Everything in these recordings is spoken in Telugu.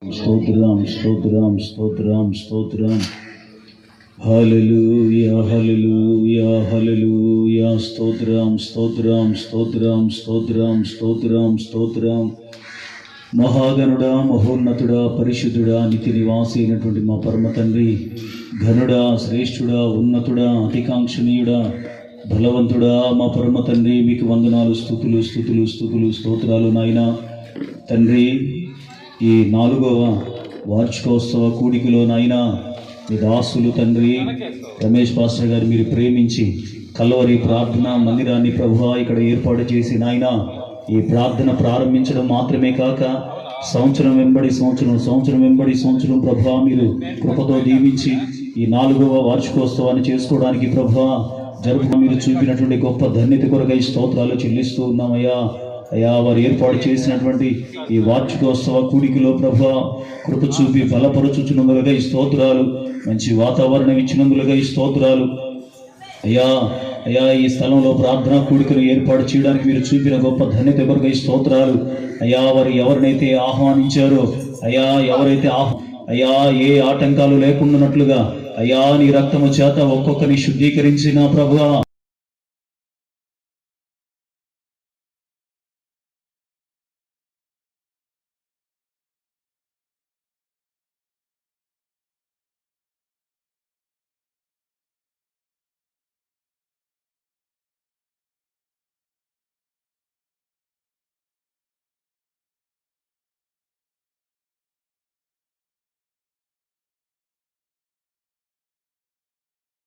స్తోత్రం స్తోత్రం స్తోత్రం స్తోత్రం. హల్లెలూయా హల్లెలూయా హల్లెలూయా. స్తోత్రం స్తోత్రం స్తోత్రం స్తోత్రం స్తోత్రం స్తోత్రం. మహాగణుడా, మహోన్నతుడా, పరిశుద్ధుడా, నిత్య నివాసి అయినటువంటి మా పరమ తండ్రి, ఘనుడా, శ్రేష్ఠుడా, ఉన్నతుడా, అతికాంక్షణీయుడా, బలవంతుడా, మా పరమ తండ్రి, మీకు వందనాలు, స్తుతులు స్తుతులు స్తుతులు స్తోత్రాలు నాయనా. తండ్రి, ఈ 4వ వార్షికోత్సవ కూడికలో నాయనా మీ దాసులు తండ్రి రమేష్ పాస్టర్ గారు మీరు ప్రేమించి కల్వరి ప్రార్థన మందిరాన్ని ప్రభువా ఇక్కడ ఏర్పాటు చేసి నాయనా ఈ ప్రార్థన ప్రారంభించడం మాత్రమే కాక సంవత్సరం వెంబడి సంవత్సరం ప్రభువా మీరు కృపతో దీవించి ఈ 4వ వార్షికోత్సవాన్ని చేసుకోవడానికి ప్రభువా మీరు చూపినటువంటి గొప్ప ధన్యత కొరకై స్తోత్రాలు చెల్లిస్తూ ఉన్నామయ్యా. అయ్యా, వారు ఏర్పాటు చేసినటువంటి ఈ వార్షికోత్సవ కూడికలో ప్రభువా కృప చూపి బలపరచుచున్నందులుగా ఈ స్తోత్రాలు, మంచి వాతావరణం ఇచ్చినందులుగా ఈ స్తోత్రాలు. అయ్యా అయ్యా ఈ స్థలంలో ప్రార్థనా కూడికను ఏర్పాటు చేయడానికి మీరు చూపిన గొప్ప ధన్యత కొరకు ఈ స్తోత్రాలు. అయ్యా, వారు ఎవరినైతే ఆహ్వానించారో అయ్యా అయ్యా ఏ ఆటంకాలు లేకుండానట్లుగా అయ్యా నీ రక్తము చేత ఒక్కొక్కరిని శుద్ధీకరించిన ప్రభువా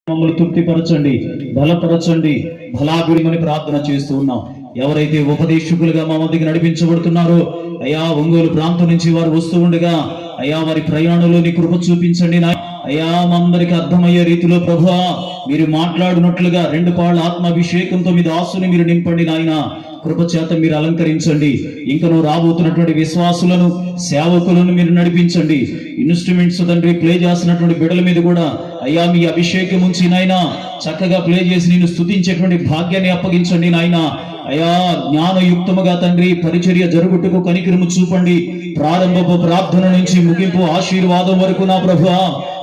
మమ్మల్ని తృప్తిపరచండి, బలపరచండి, బలాభిమని ప్రార్థన చేస్తూ ఉన్నాం. ఎవరైతే ఉపదేశకులుగా మా మధ్యకి నడిపించబడుతున్నారో అయ్యా ఒంగోలు ప్రాంతం నుంచి వారు వస్తూ ఉండగా అయ్యా వారి ప్రయాణంలో నీ కృప చూపించండి. అయ్యా మా అందరికి అర్థమయ్యే రీతిలో ప్రభువా మీరు మాట్లాడినట్లుగా 2 పాళ్ళ ఆత్మాభిషేకంతో మీ దాసుని మీరు నింపండి నాయన. కృప చేత మీరు అలంకరించండి. ఇంకను రాబోతున్నటువంటి విశ్వాసులను, సేవకులను మీరు నడిపించండి. ఇన్స్ట్రుమెంట్స్ తండ్రి ప్లే చేస్తున్నటువంటి బిడ్డల మీద కూడా అయ్యా మీ అభిషేకం ఉంచి నాయనా చక్కగా ప్లే చేసి నేను స్తుతించేటువంటి భాగ్యాన్ని అప్పగించండి నాయనా. అయా జ్ఞానయుక్తముగా తండ్రి పరిచర్య జరుగుటకు కనికరము చూపండి. ప్రారంభపు ప్రార్థన నుంచి ముగింపు ఆశీర్వాదం వరకు నా ప్రభువా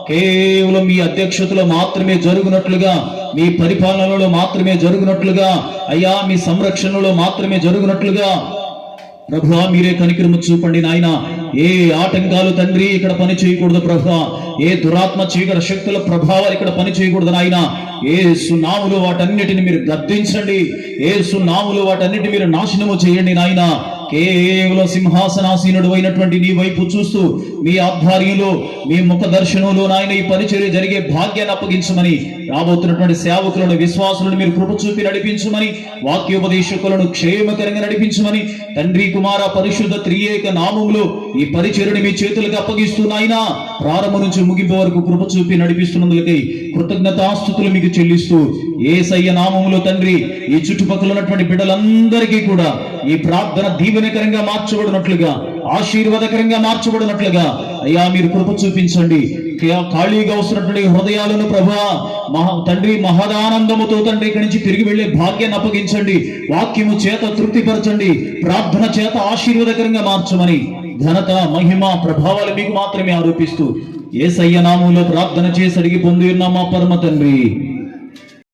కేవలం మీ అధ్యక్షతలో మాత్రమే జరుగునట్లుగా, మీ పరిపాలనలో మాత్రమే జరుగునట్లుగా, అయ్యా మీ సంరక్షణలో మాత్రమే జరుగునట్లుగా ప్రభువా మీరే కనికరము చూపండి నాయన. ఏ ఆటంకాలు తండ్రి ఇక్కడ పని చేయకూడదు ప్రభువా. ఏ దురాత్మ చీకటి శక్తుల ప్రభావాలు ఇక్కడ పని చేయకూడదు నాయన. యేసు నామములో వాటన్నిటిని మీరు గద్దించండి. యేసు నామములో వాటన్నిటిని మీరు నాశనము చేయండి నాయన. కేవలం సింహాసనాసీనుడు అయినటువంటి నీ వైపు చూస్తూ మీ ఆధ్వర్యంలో మీ ముఖ దర్శనంలో నాయన ఈ పరిచర్య జరిగే భాగ్యాన్ని అప్పగించమని, రాబోతున్నటువంటి సేవకులను, విశ్వాసులను మీరు కృప చూపి నడిపించమని, వాక్యోపదేశకులను క్షేమకరంగా నడిపించమని తండ్రి కుమార పరిశుద్ధ త్రియేక నామములో ఈ పరిచర్యను మీ చేతులకు అప్పగిస్తున్నాయినా ప్రారంభం నుంచి ముగింపు వరకు కృప చూపి నడిపిస్తున్నందులకై కృతజ్ఞతాస్తుతులు మీకు చెల్లిస్తూ యేసయ్య నామములో తండ్రి ఈ చుట్టుపక్కల ఉన్నటువంటి బిడ్డలందరికీ కూడా ఈ ప్రార్థన దీవెనకరంగా మార్చబడినట్లుగా, ఆశీర్వాదకరంగా మార్చబడినట్లుగా అయ్యా మీరు కృప చూపించండి. ఖాళీగా వస్తున్నటువంటి హృదయాలను ప్రభా తండ్రి మహదానందముతో తండ్రి ఇక్కడి నుంచి తిరిగి వెళ్లే భాగ్యాన్ని అప్పగించండి. వాక్యము చేత తృప్తిపరచండి. ప్రార్థన చేత ఆశీర్వాదకరంగా మార్చమని ఘనత, మహిమ, ప్రభావాలు మీకు మాత్రమే ఆరోపిస్తూ యేసయ్య నామములో ప్రార్థన చేసి అడిగి పొంది ఉన్న మా పరమ తండ్రి.